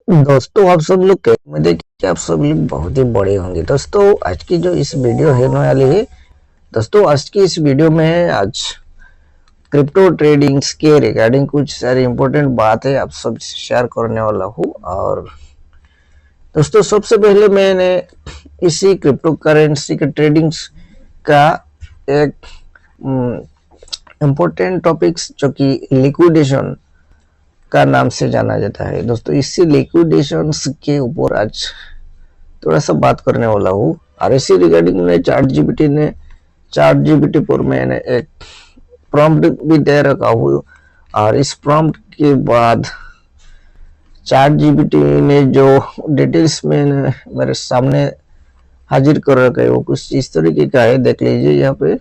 दोस्तों आप सब लोग कैसे उम्मीद है कि आप सब लोग बहुत ही बड़े होंगे। दोस्तों आज की जो इस वीडियो है होने वाली है। दोस्तों आज की इस वीडियो में आज क्रिप्टो ट्रेडिंग्स के रिगार्डिंग कुछ सारी इंपॉर्टेंट बात है आप सब शेयर करने वाला हूँ। और दोस्तों सबसे पहले मैंने इसी क्रिप्टो करेंसी के ट्रेडिंग्स का एक इम्पोर्टेंट टॉपिक्स जो कि लिक्विडेशन का नाम से जाना जाता है। दोस्तों इसी लिक्विडेशन के ऊपर आज थोड़ा सा बात करने वाला हूँ। और इसी रिगार्डिंग में चैट जीपीटी पर मैंने एक प्रॉम्प्ट भी दे रखा हूँ। और इस प्रॉम्प्ट के बाद चैट जीपीटी ने जो डिटेल्स में मेरे सामने हाजिर कर रखा है वो कुछ इस तरीके का है। देख लीजिए यहाँ पे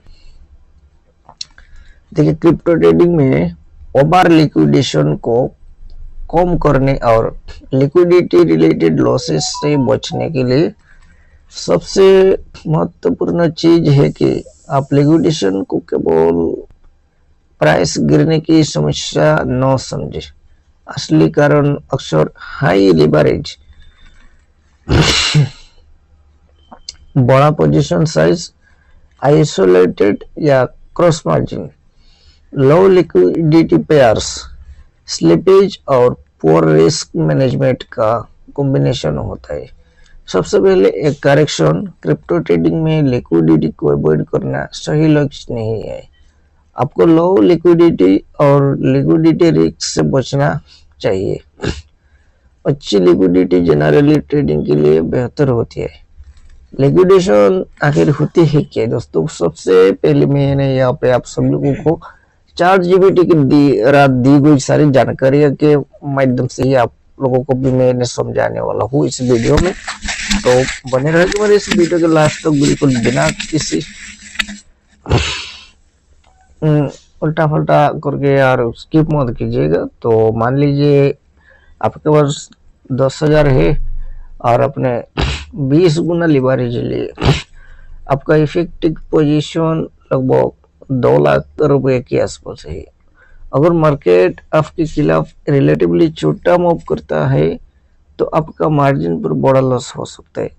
देखिए, क्रिप्टो ट्रेडिंग में ओवर लिक्विडेशन को कम करने और लिक्विडिटी रिलेटेड लॉसेस से बचने के लिए सबसे महत्वपूर्ण चीज है कि आप लिक्विडेशन को केवल प्राइस गिरने की समस्या न समझे। असली कारण अक्सर हाई लिवरेज, बड़ा पोजीशन साइज, आइसोलेटेड या क्रॉस मार्जिन, लो लिक्विडिटी पेयर्स, स्लिपेज और पोर रिस्क मैनेजमेंट का कॉम्बिनेशन होता है। सबसे पहले एक करेक्शन, क्रिप्टो ट्रेडिंग में लिक्विडिटी को अवॉइड करना सही लक्ष्य नहीं है। आपको लो लिक्विडिटी और लिक्विडिटी रिस्क से बचना चाहिए। अच्छी लिक्विडिटी जनरली ट्रेडिंग के लिए बेहतर होती है। लिक्विडेशन आखिर होती है क्या दोस्तों? सबसे पहले मैंने यहाँ पे आप सब लोगों को चैट जीपीटी की दी गई सारी जानकारियों के माध्यम से ही आप लोगों को भी मैंने समझाने वाला हूँ इस वीडियो में। तो बने रहे तुम्हारे इस वीडियो के लास्ट तक, बिल्कुल बिना किसी उल्टा फल्टा करके यार स्किप मत कीजिएगा। तो मान लीजिए आपके पास 10,000 है और अपने 20 गुना लिवरेज लिए आपका इफेक्टिव पोजीशन लगभग 2 लाख रुपए के आसपास है। अगर मार्केट आपके खिलाफ रिलेटिवली छोटा मूव करता है तो आपका मार्जिन पर बड़ा लॉस हो सकता है।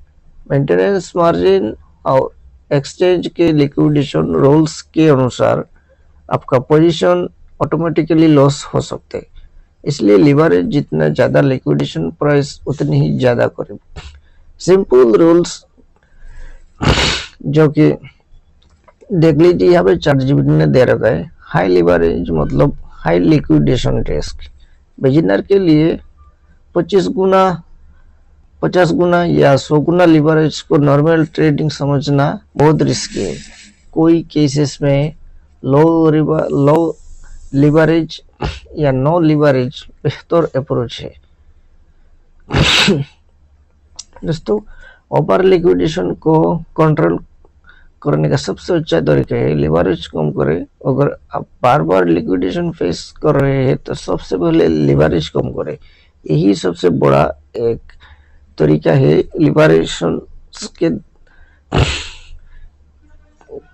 मेंटेनेंस मार्जिन और एक्सचेंज के लिक्विडेशन रूल्स के अनुसार आपका पोजीशन ऑटोमेटिकली लॉस हो सकता है। इसलिए लिवरेज जितना ज़्यादा, लिक्विडेशन प्राइस उतनी ही ज़्यादा करें। सिंपल रूल्स जो कि देख लीजिए यहाँ पे चैट जीपीटी ने दे रखा है। हाई लिवरेज मतलब हाई लिक्विडेशन रिस्क। बिगिनर के लिए 25 गुना, 50 गुना या 100 गुना लिवरेज को नॉर्मल ट्रेडिंग समझना बहुत रिस्की है। कोई केसेस में लो लिवरेज या नो लिवरेज बेहतर अप्रोच है। दोस्तों ओवर लिक्विडेशन को कंट्रोल करने का सबसे अच्छा तरीका है लिवरेज कम करें। अगर आप बार बार लिक्विडेशन फेस कर रहे हैं तो सबसे पहले लिवरेज कम करें। यही सबसे बड़ा एक तरीका है। लिवरेशन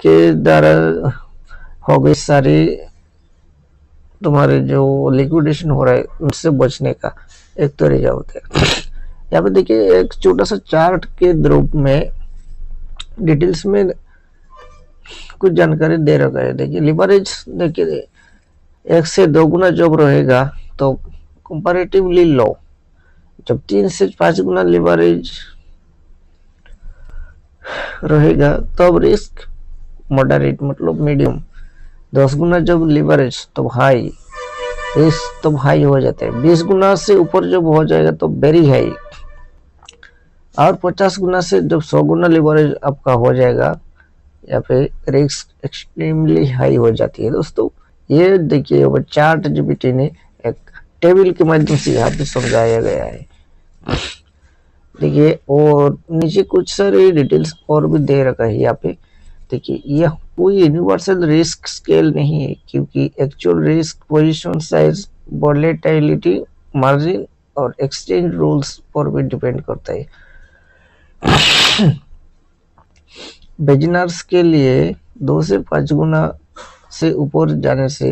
के द्वारा हो गई सारी तुम्हारे जो लिक्विडेशन हो रहा है उनसे बचने का एक तरीका होता है। यहाँ पे देखिए एक छोटा सा चार्ट के रूप में डिटेल्स में कुछ जानकारी दे रखा है। देखिए लिवरेज, देखिए 1 से 2 गुना जब रहेगा तो कंपैरेटिवली लो। जब 3 से 5 गुना लिवरेज रहेगा तब रिस्क मॉडरेट मतलब मीडियम। 10 गुना जब लिवरेज तो हाई रिस्क तब हाई हो जाता है। 20 गुना से ऊपर जब हो जाएगा तो वेरी हाई। और 50 गुना से जब 100 गुना लिवरेज आपका हो जाएगा या फिर रिस्क एक्सट्रीमली हाई हो जाती है। दोस्तों ये देखिए वो चैट जीपीटी ने एक टेबल के माध्यम से यहाँ पे समझाया गया है। देखिए और नीचे कुछ सारे डिटेल्स और भी दे रखा है यहाँ पे। देखिए यह कोई यूनिवर्सल रिस्क स्केल नहीं है क्योंकि actual risk position size, volatility, margin और एक्सचेंज रूल्स पर भी डिपेंड करता है। बिगिनर्स के लिए 2 से 5 गुना से ऊपर जाने से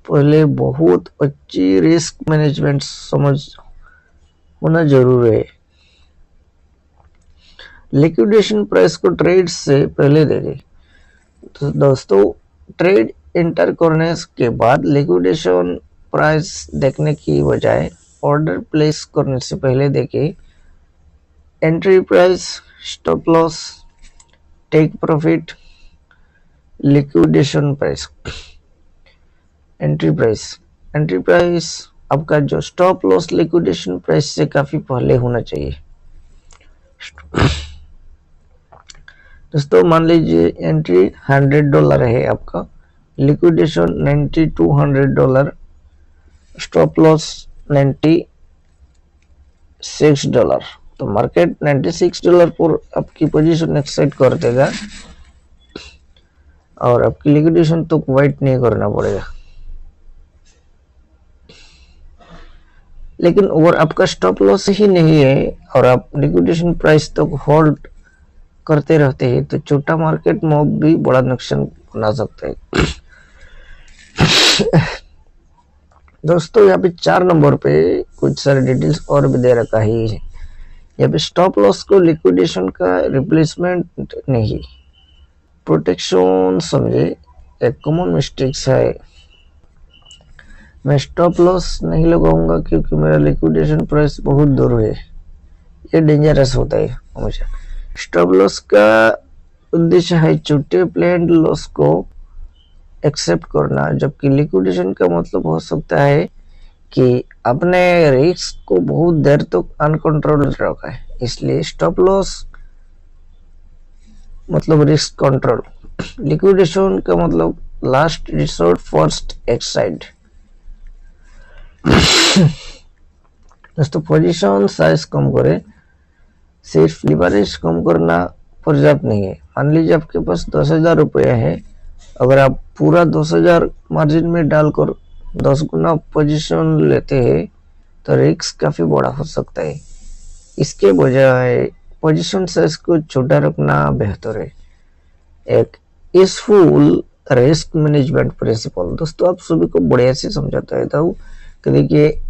पहले बहुत अच्छी रिस्क मैनेजमेंट समझ होना जरूरी है। लिक्विडेशन प्राइस को ट्रेड से पहले देखें। तो दोस्तों ट्रेड एंटर करने के बाद लिक्विडेशन प्राइस देखने की बजाय ऑर्डर प्लेस करने से पहले देखें entry price, stop loss, take profit, liquidation price. Entry price आपका जो स्टॉप लॉस लिक्विडेशन प्राइस से काफी पहले होना चाहिए। दोस्तों मान लीजिए एंट्री $100 है आपका, लिक्विडेशन $90-100, स्टॉप लॉस $96। तो मार्केट $96 पर आपकी पोजीशन एक्सेप्ट कर देगा और आपकी लिक्विडेशन तो वेट नहीं करना पड़ेगा। लेकिन अगर आपका स्टॉप लॉस ही नहीं है और आप लिक्विडेशन प्राइस तक होल्ड करते रहते हैं तो छोटा मार्केट मूव भी बड़ा नुकसान बना सकता है। दोस्तों यहाँ पे 4 नंबर पे कुछ सारे डिटेल्स और भी दे रखा है। यहाँ पे स्टॉप लॉस को लिक्विडेशन का रिप्लेसमेंट नहीं, प्रोटेक्शन समझे। एक कॉमन मिस्टेक्स है, मैं स्टॉप लॉस नहीं लगाऊंगा क्योंकि मेरा लिक्विडेशन प्राइस बहुत दूर है, ये डेंजरस होता है हमेशा। स्टॉप लॉस का उद्देश्य है छोटे प्लान्ड लॉस को एक्सेप्ट करना, जबकि लिक्विडेशन का मतलब हो सकता है कि आपने रिस्क को बहुत देर तक अनकंट्रोल रखा है। इसलिए स्टॉप लॉस मतलब रिस्क कंट्रोल, लिक्विडेशन का मतलब लास्ट रिसोर्ट फर्स्ट एक्साइड। दोस्तों पोजीशन साइज कम करें, सिर्फ लीवरेज कम करना पर्याप्त नहीं है। मान लीजिए आपके पास 10,000 रुपये है, अगर आप पूरा 10,000 मार्जिन में डालकर 10 गुना पोजीशन लेते हैं तो रिस्क काफी बड़ा हो सकता है। इसके बजाय पोजीशन साइज को छोटा रखना बेहतर है। एक यूजफुल रिस्क मैनेजमेंट प्रिंसिपल। दोस्तों आप सभी को बढ़िया से समझाता रहता हूँ कि देखिए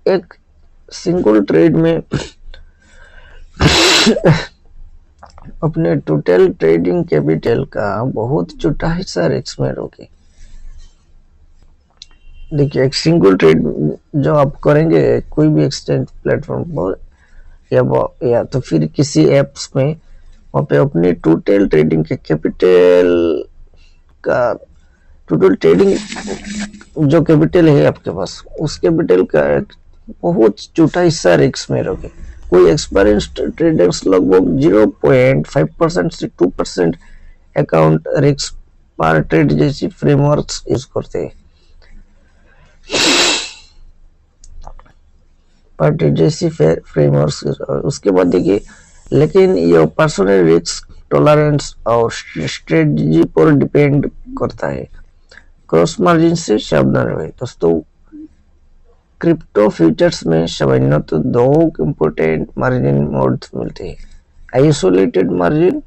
एक सिंगल ट्रेड में अपने टोटल ट्रेडिंग कैपिटल का बहुत छोटा हिस्सा रिस्क में रोके। देखिए एक सिंगल ट्रेड जो आप करेंगे कोई भी एक्सचेंज प्लेटफॉर्म पर या तो फिर किसी एप्स में, वहाँ पे अपनी टोटल ट्रेडिंग के कैपिटल का टोटल ट्रेडिंग जो कैपिटल है आपके पास उस कैपिटल का एक बहुत छोटा हिस्सा रिस्क में रखे। कोई एक्सपीरियंस्ड ट्रेडर्स लगभग 0.5% से 2% अकाउंट रिस्क पर ट्रेड जैसी फ्रेमवर्क्स यूज करते हैं। पर ट्रेड जैसी फ्रेमवर्क्स उसके बाद देखिए, लेकिन ये पर्सनल रिस्क टॉलरेंस और स्ट्रेटजी पर डिपेंड करता है। क्रॉस मार्जिन से सावधान रहे। दोस्तों क्रिप्टो फ्यूचर्स में सामान्य तो 2 इम्पोर्टेंट मार्जिन मोड्स मिलते हैं। आइसोलेटेड मार्जिन,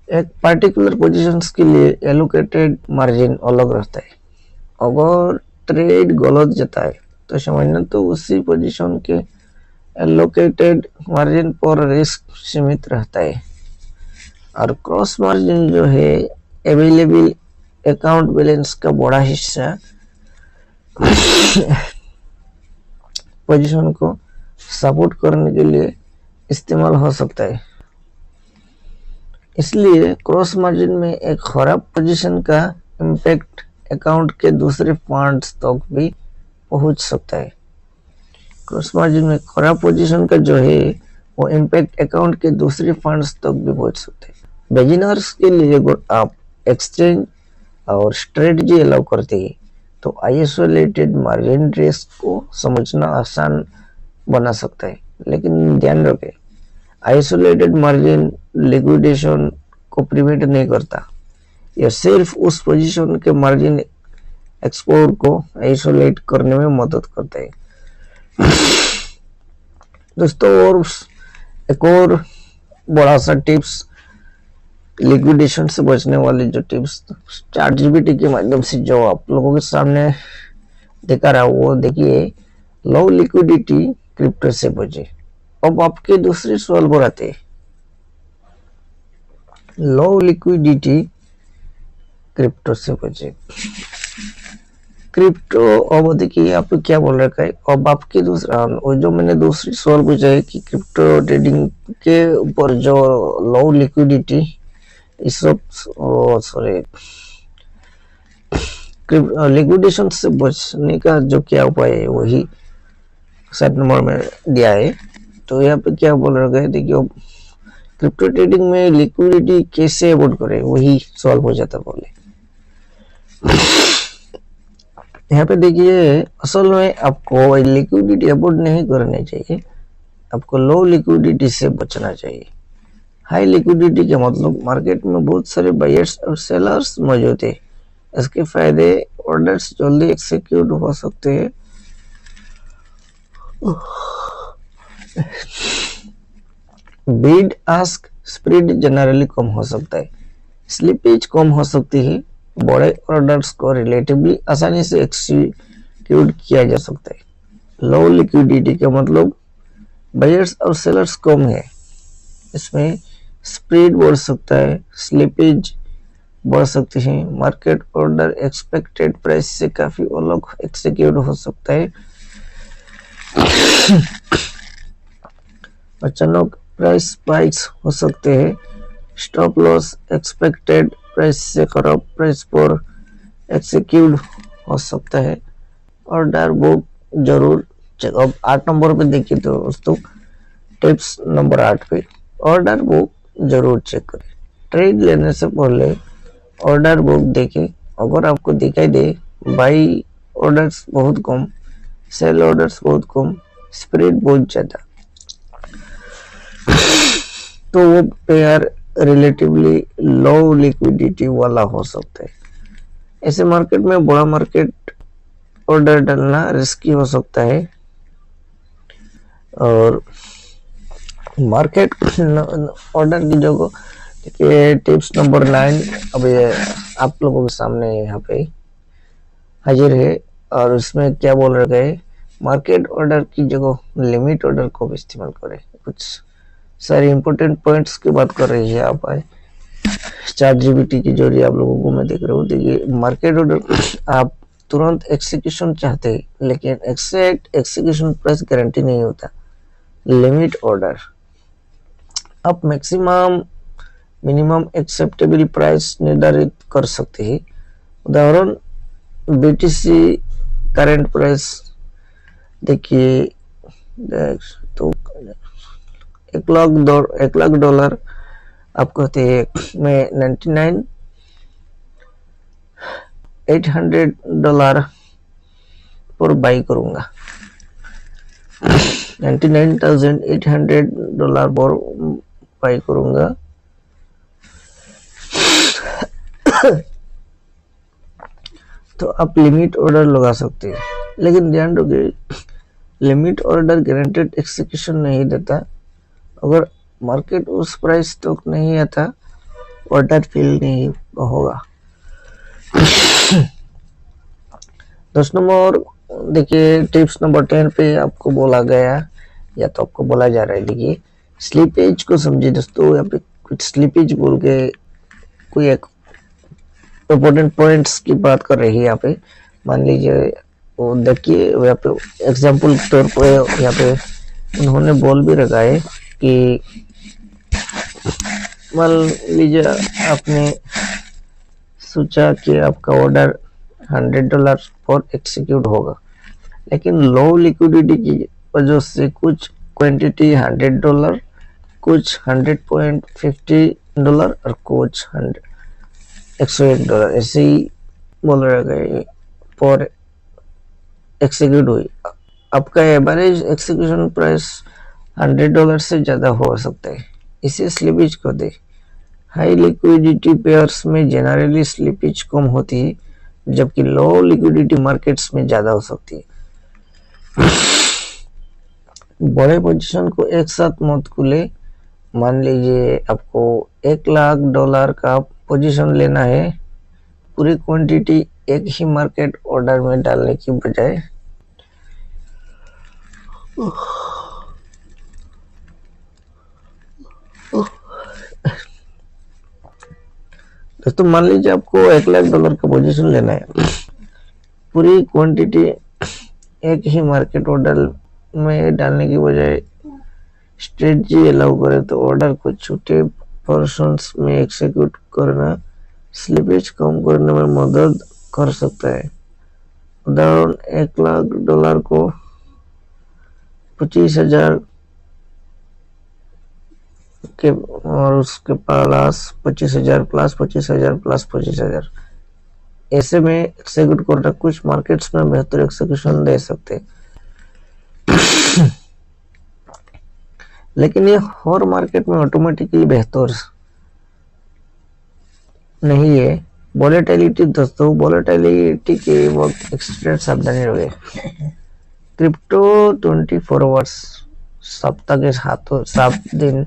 एक पार्टिकुलर पोजीशंस के लिए एलोकेटेड मार्जिन अलग रहता है। अगर ट्रेड गलत जाता है तो सामान्य तो उसी पोजीशन के एलोकेटेड मार्जिन पर रिस्क सीमित रहता है। और क्रॉस मार्जिन जो है अवेलेबल अकाउंट बैलेंस का बड़ा हिस्सा पोजीशन को सपोर्ट करने के लिए इस्तेमाल हो सकता है। इसलिए क्रॉस मार्जिन में एक खराब पोजीशन का इम्पैक्ट अकाउंट के दूसरे फंड्स तक भी पहुंच सकता है। क्रॉस मार्जिन में खराब पोजीशन का जो है वो इम्पैक्ट अकाउंट के दूसरे फंड्स तक भी पहुंच सकते हैं। बिगिनर्स के लिए अगर आप एक्सचेंज और स्ट्रेटजी अलाउ करते हैं तो आइसोलेटेड मार्जिन रिस्क को समझना आसान बना सकता है। लेकिन ध्यान रखें, आइसोलेटेड मार्जिन लिक्विडेशन को प्रिवेंट नहीं करता, यह सिर्फ उस पोजीशन के मार्जिन एक्सपोर्ट को आइसोलेट करने में मदद करता है। दोस्तों और एक और बड़ा सा टिप्स, लिक्विडेशन से बचने वाली जो टिप्स ChatGPT के माध्यम से जो आप लोगों के सामने दिखा रहा वो देखिए, लो लिक्विडिटी क्रिप्टो से बचे। अब आपके दूसरे सवाल पर आते हैं, लो लिक्विडिटी क्रिप्टो से बचे। क्रिप्टो अब देखिए आप क्या बोल रखा है। अब आपके दूसरा वो जो मैंने दूसरी सवाल पूछा है कि क्रिप्टो ट्रेडिंग के ऊपर जो लो लिक्विडिटी इस सब सॉरी लिक्विडेशन से बचने का जो क्या उपाय है वही 7 नंबर में दिया है। तो यहाँ पे क्या बोल रखा है, देखिए क्रिप्टो ट्रेडिंग में लिक्विडिटी कैसे अवॉइड करें वही सवाल पूछा था बोले। यहाँ पे देखिए असल में आपको लिक्विडिटी अवॉइड नहीं करनी चाहिए, आपको लो लिक्विडिटी से बचना चाहिए। हाई लिक्विडिटी का मतलब मार्केट में बहुत सारे बायर्स और सेलर्स मौजूद है, इसके फायदे ऑर्डर्स जल्दी एक्सिक्यूट हो सकते हैं, बिड आस्क स्प्रेड जनरली कम हो सकता है, स्लिपेज कम हो सकती है, बड़े ऑर्डर्स को रिलेटिवली आसानी से एक्सिक्यूट किया जा सकता है। लो लिक्विडिटी का मतलब बायर्स और सेलर्स कम है, इसमें स्प्रेड बढ़ सकता है, स्लिपेज बढ़ सकती है, मार्केट ऑर्डर एक्सपेक्टेड प्राइस से काफी अलग एक्सिक्यूट हो सकता है, अचानक प्राइस स्पाइक्स हो सकते हैं, स्टॉप लॉस एक्सपेक्टेड प्राइस से खराब प्राइस पर एक्सिक्यूट हो सकता है। ऑर्डर बुक जरूर चेक। अब 8 नंबर पे देखिए तो दोस्तों, टिप्स नंबर 8 पे ऑर्डर बुक जरूर चेक करें। ट्रेड लेने से पहले ऑर्डर बुक देखें, अगर आपको दिखाई दे बाई ऑर्डर्स बहुत कम, सेल ऑर्डर्स बहुत कम, स्प्रेड बहुत ज्यादा, तो वो पेयर रिलेटिवली लो लिक्विडिटी वाला हो सकता है। ऐसे मार्केट में बड़ा मार्केट ऑर्डर डालना रिस्की हो सकता है, और मार्केट ऑर्डर की जगह देखिए टिप्स नंबर 9 अब ये आप लोगों के सामने यहाँ पे हाजिर है, और उसमें क्या बोल रहे हैं, मार्केट ऑर्डर की जगह लिमिट ऑर्डर को भी इस्तेमाल करें। कुछ सारे इंपॉर्टेंट पॉइंट्स की बात कर रही है आप ChatGPT के जरिए आप लोगों को मैं देख रहा हूँ। देखिए मार्केट ऑर्डर आप तुरंत एक्सिक्यूशन चाहते हैं, लेकिन एक्सैक्ट एक्सिक्यूशन प्राइस गारंटी नहीं होता। लिमिट ऑर्डर आप मैक्सिमम मिनिमम एक्सेप्टेबल प्राइस निर्धारित कर सकते हैं। उदाहरण BTC करंट प्राइस देखिए तो $1 लाख आप कहते हैं मैं $99,800 पर बाई करूंगा, $99,800 पर बाई करूंगा। तो आप लिमिट ऑर्डर लगा सकते हैं, लेकिन ध्यान रखिए लिमिट ऑर्डर गारंटेड एक्सिक्यूशन नहीं देता। अगर मार्केट उस प्राइस तक नहीं आता, ऑर्डर फिल नहीं होगा। 10 नंबर देखिए टिप्स नंबर 10 पे आपको बोला गया या तो आपको बोला जा रहा है, देखिए स्लीपेज को समझिए दोस्तों। यहाँ पे कुछ स्लीपेज बोल के कोई एक इम्पोर्टेंट पॉइंट्स की बात कर रही है। यहाँ पे मान लीजिए वो देखिए यहाँ पे एग्जाम्पल के तौर पर यहाँ पे उन्होंने बोल भी रखा है कि मान लीजिए आपने सोचा कि आपका ऑर्डर $100 पर एक्सिक्यूट होगा, लेकिन लो लिक्विडिटी की वजह से कुछ क्वांटिटी $100, कुछ $100.50 और कुछ $101 ऐसे ही बोल रहे पर एक्सिक्यूट हुई। आपका एवरेज एक्सिक्यूशन प्राइस $100 से ज़्यादा हो सकता है, इसे स्लिपेज को दे। हाई लिक्विडिटी पेयर्स में जनरली स्लिपेज कम होती है, जबकि लो लिक्विडिटी मार्केट्स में ज़्यादा हो सकती है। बड़े पोजीशन को एक साथ मत खुले। मान लीजिए आपको $1 लाख का पोजीशन लेना है पूरी क्वांटिटी एक ही मार्केट ऑर्डर में डालने की बजाय दोस्तों मान लीजिए आपको $1,00,000 का पोजीशन लेना है, पूरी क्वांटिटी एक ही मार्केट ऑर्डर में डालने की बजाय स्ट्रेटजी अलाउ करे तो ऑर्डर को छोटे पोर्शंस में एग्जीक्यूट करना स्लिपेज कम करने में मदद कर सकता है। उदाहरण $1,00,000 को 25,000 के और उसके प्लस 25,000 प्लस 25,000 प्लस 25,000 ऐसे में एग्जीक्यूट करना कुछ मार्केट्स में बेहतर एग्जीक्यूशन दे सकते हैं, लेकिन ये हर मार्केट में ऑटोमेटिकली बेहतर नहीं है। वोलेटिलिटी दोस्तों, वोलेटिलिटी के वक्त एक्सट्रीम सावधानी रहे। क्रिप्टो 24 आवर्स सप्ताह के 7 दिन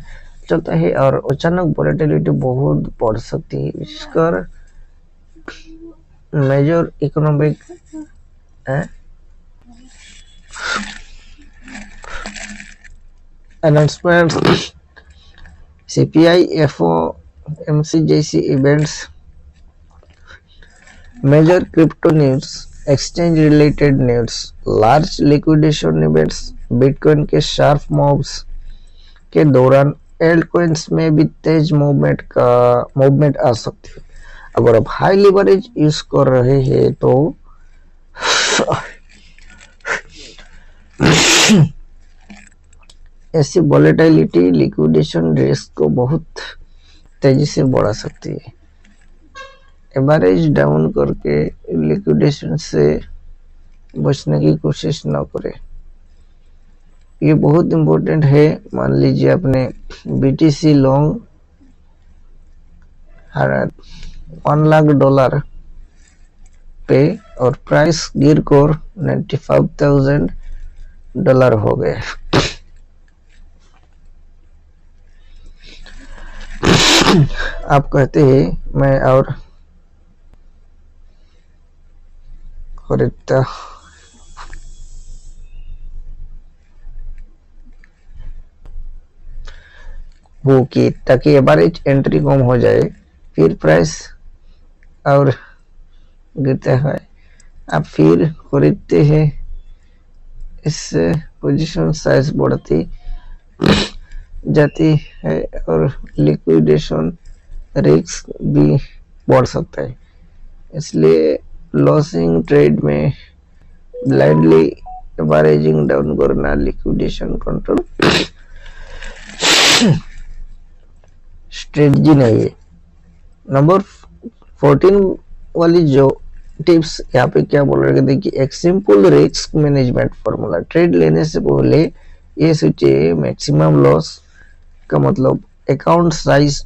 चलता है और अचानक वोलेटिलिटी बहुत बढ़ सकती है, विशेषकर major economic announcement, CPI, FOMC जैसी events, major crypto news, exchange related news, large liquidation events, bitcoin के शार्प मूव्स के दौरान एल्ट कॉइन्स में भी तेज मूवमेंट आ सकती है। अगर आप हाई लिवरेज यूज कर रहे हैं तो ऐसी वोलेटिलिटी लिक्विडेशन रिस्क को बहुत तेजी से बढ़ा सकती है। एवरेज डाउन करके लिक्विडेशन से बचने की कोशिश न करें, ये बहुत इम्पोर्टेंट है। मान लीजिए आपने बीटीसी लॉन्ग $1,00,000 पे और प्राइस गिर कर $95,000 हो गए। आप कहते हैं मैं और खरीदता वो कि ताकि एवरेज एंट्री कम हो जाए, फिर प्राइस और गिरता है, आप फिर खरीदते हैं, इससे पोजीशन साइज बढ़ती जाती है और लिक्विडेशन रिस्क भी बढ़ सकता है। इसलिए लॉसिंग ट्रेड में ब्लाइंडली एवरेजिंग डाउन करना लिक्विडेशन कंट्रोल स्ट्रेटजी नहीं है। नंबर 14 वाली जो टिप्स यहाँ पे क्या बोल रहे हैं, देखिए एक simple risk management formula. Trade लेने से पहले ये सोचिए मैक्सिमम लॉस का मतलब account size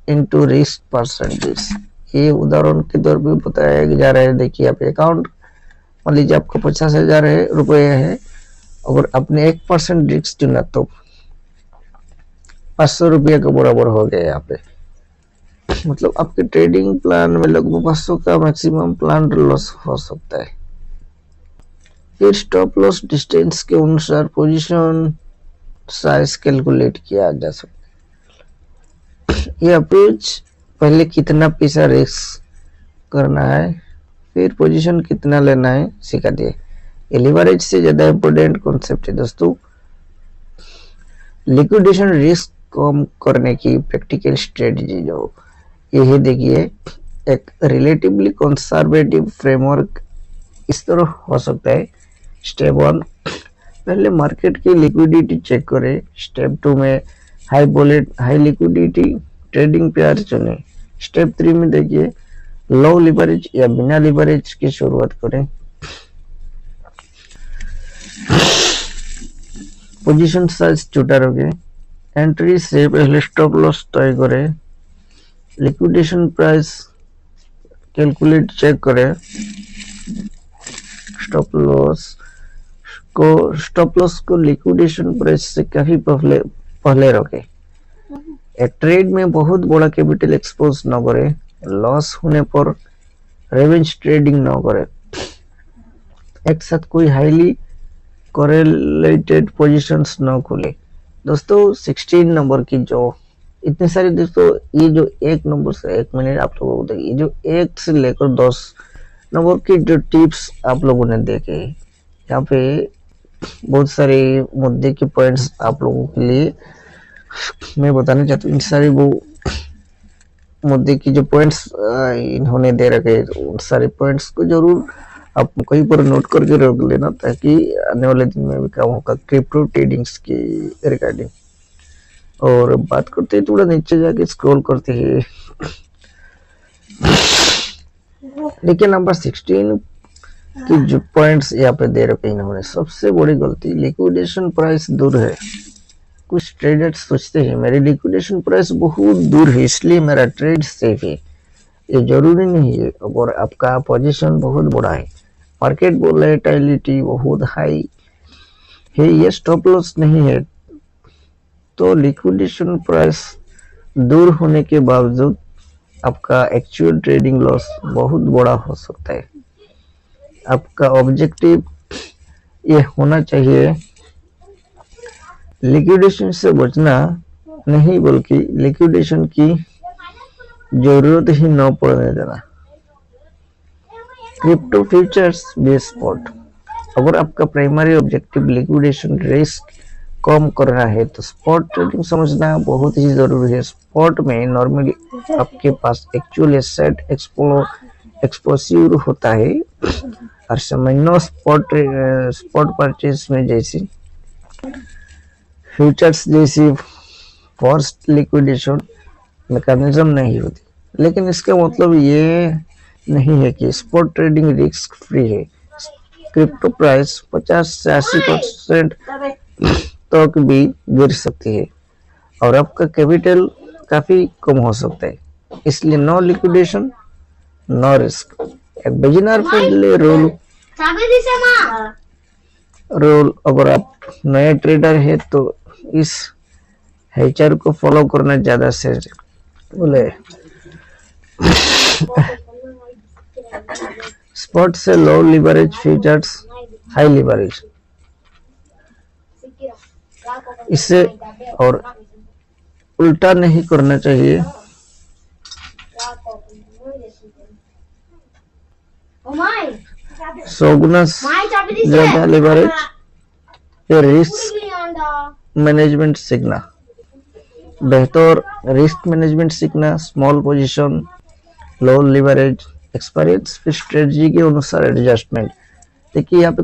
into risk percentage. ये उदाहरण के तौर पे बताया जा रहा है। देखिए आप अकाउंट मान लीजिए आपका 50,000 रुपये है, अगर आपने 1% रिस्क चुना तो 500 रुपये के बराबर हो गया। यहाँ पे मतलब आपके ट्रेडिंग प्लान में लगभग 500 का मैक्सिमम प्लान लॉस हो सकता है। फिर स्टॉप लॉस डिस्टेंस के अनुसार पोजीशन साइज कैलकुलेट किया जा सकता है। ये अप्रोच पहले कितना पैसा रिस्क करना है, फिर पोजीशन कितना लेना है सिखा दिए। ये लिवरेज से ज्यादा इंपॉर्टेंट कॉन्सेप्ट है दोस्तों। लिक्विडेशन रिस्क कम करने की प्रैक्टिकल स्ट्रेटजी जो यही देखिए, एक रिलेटिवली कंजर्वेटिव फ्रेमवर्क इस तरह हो सकता है। स्टेप 1, पहले मार्केट की लिक्विडिटी चेक करें। स्टेप 2 में हाई लिक्विडिटी ट्रेडिंग पेयर चुनें। स्टेप 3 में देखिए लो लिवरेज या बिना लिवरेज की शुरुआत करें। पोजीशन साइज छोटा रखें। एंट्री से पहले स्टॉप लॉस तय करें। लिक्विडेशन प्राइस कैलकुलेट चेक करें। स्टॉप लॉस को लिक्विडेशन प्राइस से काफी पहले रखें। एक ट्रेड में बहुत बड़ा कैपिटल एक्सपोज न करें। लॉस होने पर रेवेंज ट्रेडिंग न करें। एक साथ कोई हाईली कोरिलेटेड पोजीशंस न खोले। दोस्तों 16 नंबर की जो इतने सारे दोस्तों, ये जो एक नंबर से एक मिनट आप लोगों को देखिए, जो एक से लेकर 10 नंबर की जो टिप्स आप लोगों ने देखे, यहाँ पे बहुत सारे मुद्दे के पॉइंट्स आप लोगों के लिए मैं बताना चाहता हूँ। इन सारे वो मुद्दे की जो पॉइंट्स इन्होंने दे रखे, उन सारे पॉइंट्स को जरूर आप कहीं पर नोट करके रख लेना, ताकि आने वाले दिन में भी काम होगा क्रिप्टो ट्रेडिंग्स की रिगार्डिंग। और बात करते हैं, थोड़ा नीचे जाके स्क्रॉल करते हैं, देखिए नंबर 16 की जो पॉइंट्स यहाँ पे दे रखे इन्होंने। सबसे बड़ी गलती, लिक्विडेशन प्राइस दूर है। कुछ ट्रेडर्स सोचते हैं मेरी लिक्विडेशन प्राइस बहुत दूर है इसलिए मेरा ट्रेड सेफ है। ये जरूरी नहीं है। अगर आपका पोजीशन बहुत बड़ा है, मार्केट वोलेटिलिटी बहुत हाई है, ये स्टॉप लॉस नहीं है, तो लिक्विडेशन प्राइस दूर होने के बावजूद आपका एक्चुअल ट्रेडिंग लॉस बहुत बड़ा हो सकता है। आपका ऑब्जेक्टिव ये होना चाहिए लिक्विडेशन से बचना नहीं, बल्कि लिक्विडेशन की जरूरत ही न पड़ने देना। क्रिप्टो फ्यूचर्स बेस स्पॉट, अगर आपका प्राइमरी ऑब्जेक्टिव लिक्विडेशन रिस्क कम करना है तो स्पॉट ट्रेडिंग समझना बहुत ही जरूरी है। स्पॉट में नॉर्मली आपके पास एक्चुअल एसेट एक्सपोज्यूर होता है, और समझना स्पॉट परचेज में जैसी फ्यूचर्स जैसी फोर्स्ड लिक्विडेशन मैकेनिज्म नहीं होती। लेकिन इसका मतलब ये नहीं है कि स्पॉट ट्रेडिंग रिस्क फ्री है। क्रिप्टो प्राइस 50 से 80% तक भी गिर सकती है और आपका कैपिटल काफी कम हो सकता है, इसलिए नो लिक्विडेशन नो रिस्क। एक बिगिनर फ्रेंडली रूल, अगर आप नए ट्रेडर है तो इस हेचर को फॉलो करना ज्यादा सही बोले। स्पॉट से लो लिवरेज, फ्यूचर्स हाई लिवरेज, इससे और उल्टा नहीं करना चाहिए। सोगुनस ज्यादा लिवरेज या रिस्क मैनेजमेंट सीखना, बेहतर रिस्क मैनेजमेंट सीखना, स्मॉल पोजीशन, लो लिवरेज, एक्सपीरियंस, फिर स्ट्रेटजी के अनुसार एडजस्टमेंट। देखिए यहाँ पे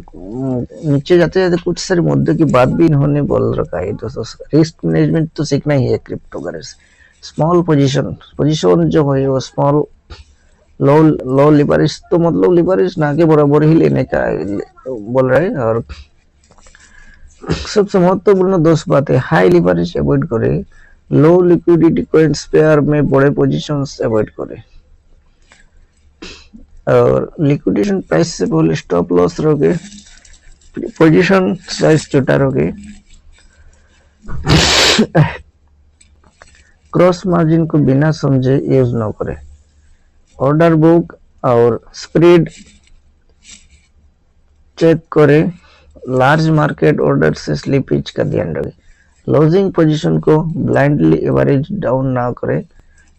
नीचे जाते जाते कुछ सारे मुद्दों की बात भी इन्होंने बोल रखा है। दोस्तों रिस्क मैनेजमेंट तो सीखना ही है क्रिप्टो करेंसी। स्मॉल पोजीशन जो है वो स्मॉल, लो लिवरेज तो मतलब लिवरेज ना के बराबर ही लेने का बोल रहे हैं। और सबसे महत्वपूर्ण दोस्त बात है, हाई लिवरेज अवॉइड करें, लो लिक्विडिटी कॉइन्स पेयर में बड़े पोजीशंस अवॉइड करें, और लिक्विडेशन प्राइस से पहले स्टॉप लॉस रखे, पोजीशन साइज छोटा रखे, क्रॉस मार्जिन को बिना समझे यूज न करें, ऑर्डर बुक और स्प्रेड चेक करें, लार्ज मार्केट ऑर्डर से स्लिपेज का ध्यान रखें, लॉजिंग पोजीशन को ब्लाइंडली एवरेज डाउन ना करें,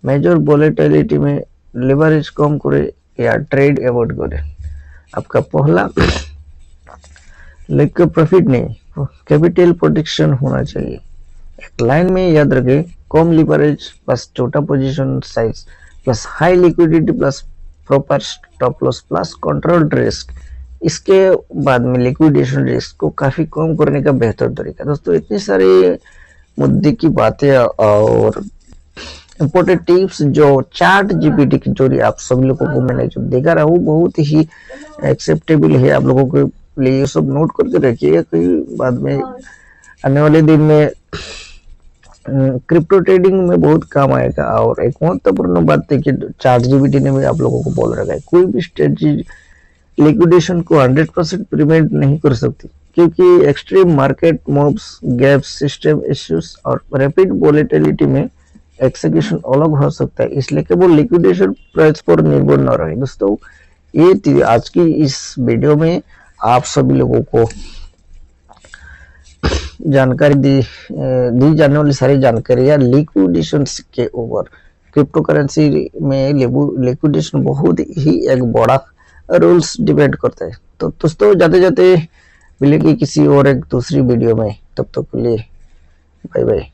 मेजर वोलेटिलिटी में लेवरेज कम करें या ट्रेड अवॉइड करें। आपका पहला लेग का प्रॉफिट नहीं, कैपिटल प्रोटेक्शन होना चाहिए। एक लाइन में याद रखें, कम लिवरेज प्लस छोटा position size plus high liquidity plus proper stop loss plus controlled risk. इसके बाद में लिक्विडेशन रिस्क को काफी कम करने का बेहतर तरीका। दोस्तों इतनी सारी मुद्दे की बातें और इम्पोर्टेंट टिप्स जो चार्ट जीपीटी के जरिए आप सभी लोगों को मैंने जो देखा रहा, वो बहुत ही एक्सेप्टेबल है आप लोगों के लिए। ये सब नोट करके रखिएगा, कहीं बाद में आने वाले दिन में क्रिप्टो ट्रेडिंग में बहुत काम आएगा। और एक महत्वपूर्ण बात है कि चार्ट जीपीटी ने भी आप लोगों को बोल रखा है, कोई भी स्ट्रेटजी लिक्विडेशन को 100% प्रिवेंट नहीं कर सकती, क्योंकि extreme market moves, gap, system issues और रैपिड वोलेटिलिटी में एक्सिक्यूशन अलग हो सकता है, इसलिए केवल लिक्विडेशन प्राइस पर निर्भर न रहे। दोस्तों ये थी आज की इस वीडियो में आप सभी लोगों को जानकारी दी जाने वाली सारी जानकारियां लिक्विडेशन के ऊपर। क्रिप्टो करेंसी में लिक्विडेशन बहुत ही एक बड़ा रूल्स डिपेंड करता है। तो दोस्तों जाते जाते मिलेंगे किसी और एक दूसरी वीडियो में, तब तक के लिए बाय बाय।